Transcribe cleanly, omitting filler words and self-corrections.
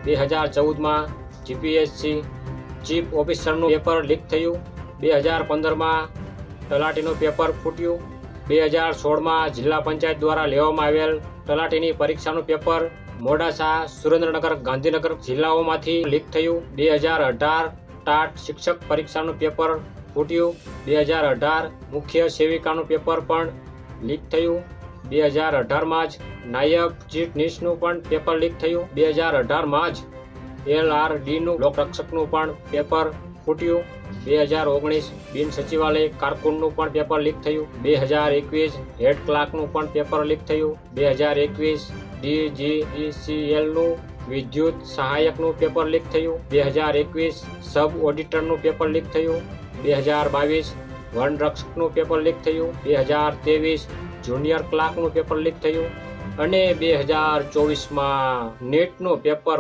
2014માં GPSC chief ઓફિસરનું paper leak થયું. 2015માં તલાટીનું paper ફૂટ્યું. 2016માં જિલ્લા પંચાયત દ્વારા લેવામાં આવેલ તલાટીની પરીક્ષાનું પેપર મોડાસા, સુરેન્દ્રનગર, ગાંધીનગર જિલ્લાઓમાંથી લીક થયું. 2018 ટાટ શિક્ષક પરીક્ષાનું પેપર ફૂટ્યું. 2018 મુખ્ય સેવિકાનું પેપર પણ લીક થયું. 2018માં જ નાયબ ચીફનીસનું પણ પેપર લીક થયું. 2018માં જ એલઆરડીનું લોકરક્ષકનું પણ પેપર ફૂટ્યું. 2019 બિન સચિવાલય કારકુનનું પણ પેપર લીક થયું. 2021 હેડ ક્લાર્કનું પણ પેપર લીક થયું. 2021 ડીજીઈસીએલનું વિદ્યુત સહાયકનું પેપર લીક થયું. 2021 સબ ઓડિટરનું પેપર લીક થયું. 2022 વનરક્ષકનું પેપર લીક થયું. 2023 જુનિયર ક્લાર્કનું પેપર લીક થયું અને 2024માં નેટનું પેપર